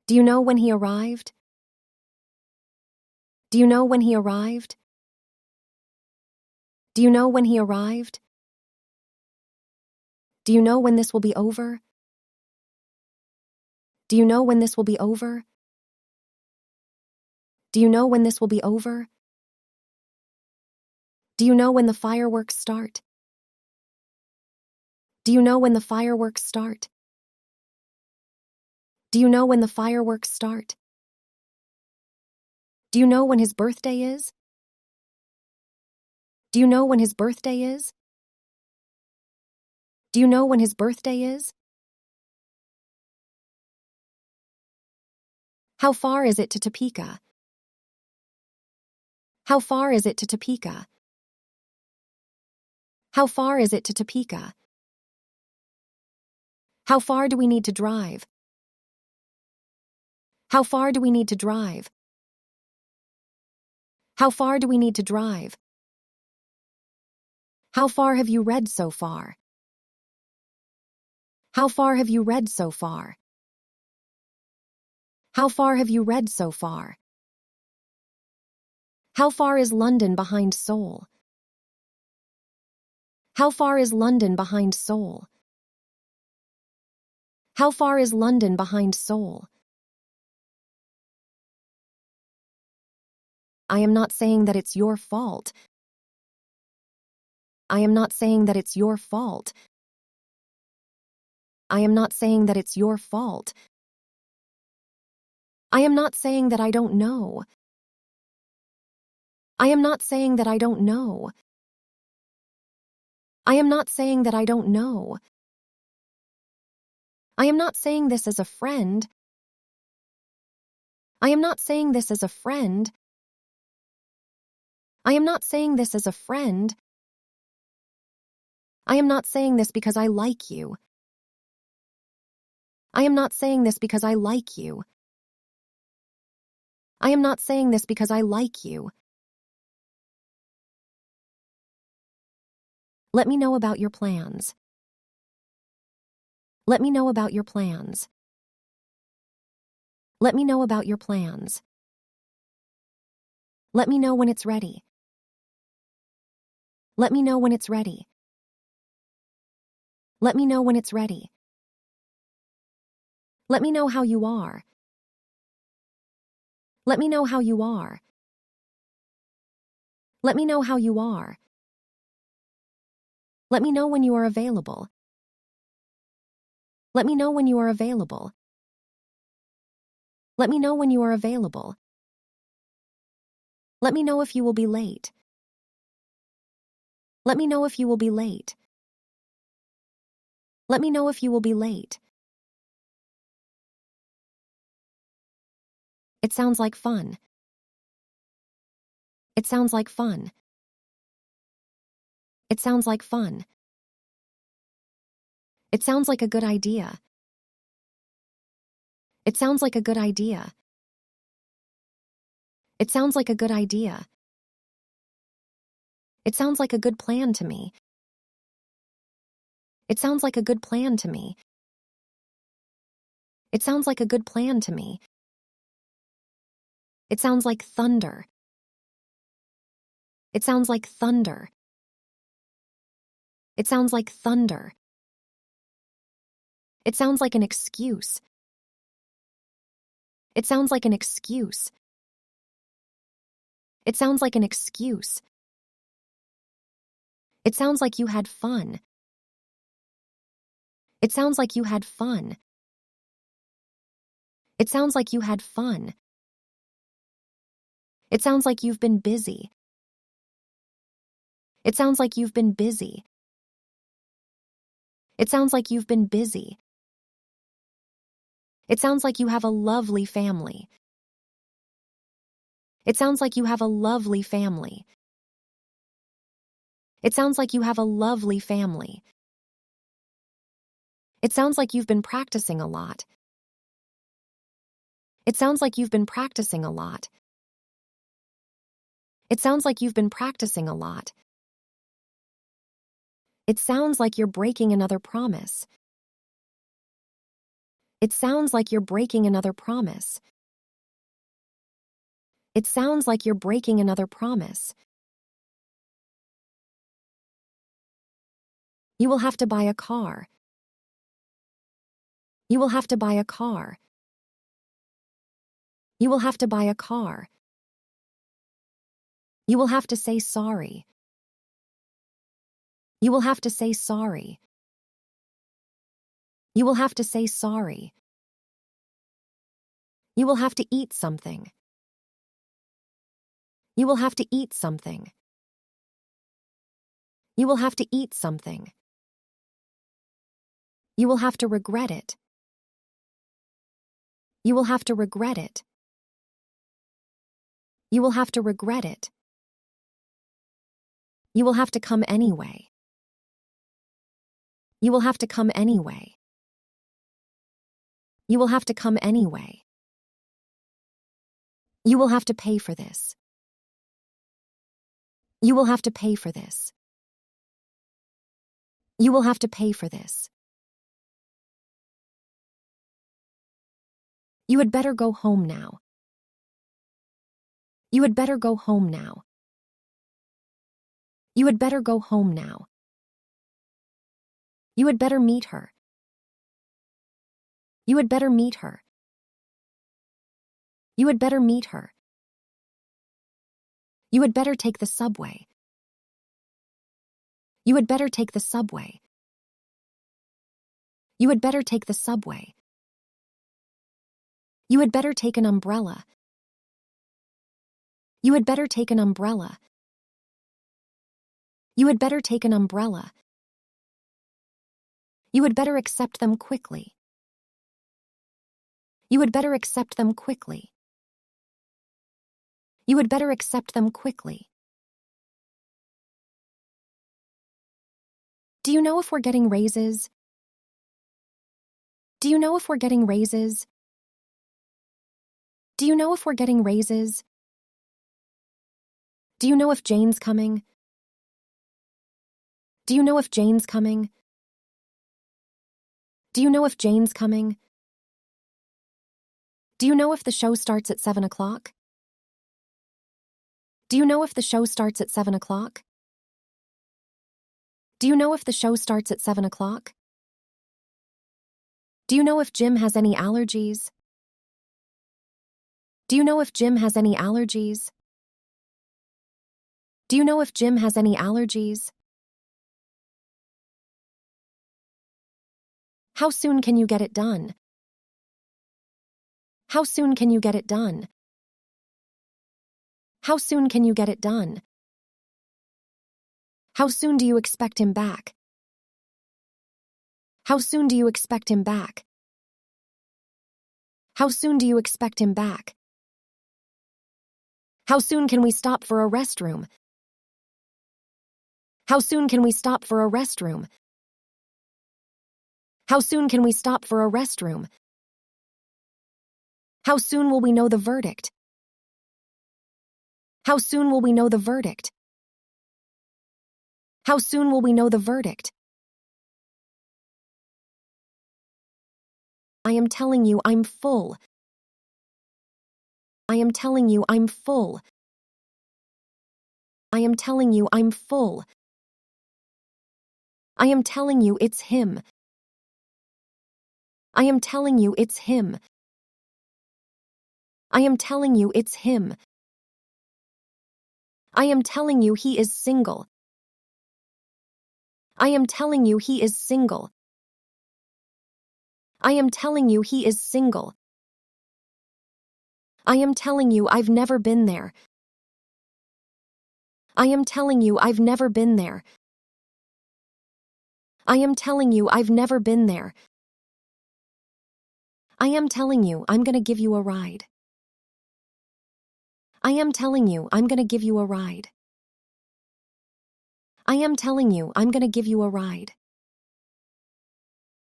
Do you know when he arrived? Do you know when he arrived? Do you know when he arrived? Do you know when this will be over? Do you know when this will be over? Do you know when this will be over? Do you know when the fireworks start? Do you know when the fireworks start? Do you know when the fireworks start? Do you know when his birthday is? Do you know when his birthday is? Do you know when his birthday is? How far is it to Topeka? How far is it to Topeka? How far is it to Topeka? How far do we need to drive? How far do we need to drive? How far do we need to drive? How far have you read so far? How far have you read so far? How far have you read so far? How far is London behind Seoul? How far is London behind Seoul? How far is London behind Seoul? I am not saying that it's your fault. I am not saying that it's your fault. I am not saying that it's your fault. I am not saying that I don't know. I am not saying that I don't know. I am not saying that I don't know. I am not saying this as a friend. I am not saying this as a friend. I am not saying this as a friend. I am not saying this because I like you. I am not saying this because I like you. I am not saying this because I like you. Let me know about your plans. Let me know about your plans. Let me know about your plans. Let me know when it's ready. Let me know when it's ready. Let me know when it's ready. Let me know how you are. Let me know how you are. Let me know how you are. Let me know when you are available. Let me know when you are available. Let me know when you are available. Let me know if you will be late. Let me know if you will be late. Let me know if you will be late. It sounds like fun. It sounds like fun. It sounds like fun. It sounds like a good idea. It sounds like a good idea. It sounds like a good idea. It sounds like a good plan to me. It sounds like a good plan to me. It sounds like a good plan to me. It sounds like thunder. It sounds like thunder. It sounds like thunder. It sounds like an excuse. It sounds like an excuse. It sounds like an excuse. It sounds like you had fun. It sounds like you had fun. It sounds like you had fun. It sounds like you've been busy. It sounds like you've been busy. It sounds like you've been busy. It sounds like you have a lovely family. It sounds like you have a lovely family. It sounds like you have a lovely family. It sounds like you've been practicing a lot. It sounds like you've been practicing a lot. It sounds like you've been practicing a lot. It sounds like you're breaking another promise. It sounds like you're breaking another promise. It sounds like you're breaking another promise. You will have to buy a car. You will have to buy a car. You will have to buy a car. You will have to say sorry. You will have to say sorry. You will have to say sorry. You will have to eat something. You will have to eat something. You will have to eat something. You will have to regret it. You will have to regret it. You will have to regret it. You will have to come anyway. You will have to come anyway. You will have to come anyway. You will have to pay for this. You will have to pay for this. You will have to pay for this. You had better go home now. You had better go home now. You had better go home now. You had better meet her. You had better meet her. You had better meet her. You had better take the subway. You had better take the subway. You had better take the subway. You had better take an umbrella. You had better take an umbrella. You had better take an umbrella. You had better accept them quickly. You had better accept them quickly. You had better accept them quickly. Do you know if we're getting raises? Do you know if we're getting raises? Do you know if we're getting raises? Do you know if Jane's coming? Do you know if Jane's coming? Do you know if Jane's coming? Do you know if the show starts at 7 o'clock? Do you know if the show starts at 7 o'clock? Do you know if the show starts at 7 o'clock? Do you know if Jim has any allergies? Do you know if Jim has any allergies? Do you know if Jim has any allergies? How soon can you get it done? How soon can you get it done? How soon can you get it done? How soon do you expect him back? How soon do you expect him back? How soon do you expect him back? How soon can we stop for a restroom? How soon can we stop for a restroom? How soon can we stop for a restroom? How soon will we know the verdict? How soon will we know the verdict? How soon will we know the verdict? I am telling you I'm full. I am telling you I'm full. I am telling you I'm full. I am telling you it's him. I am telling you it's him. I am telling you it's him. I am telling you he is single. I am telling you he is single. I am telling you he is single. I am telling you I've never been there. I am telling you I've never been there. I am telling you I've never been there. I am telling you I'm gonna give you a ride. I am telling you I'm gonna give you a ride. I am telling you I'm gonna give you a ride.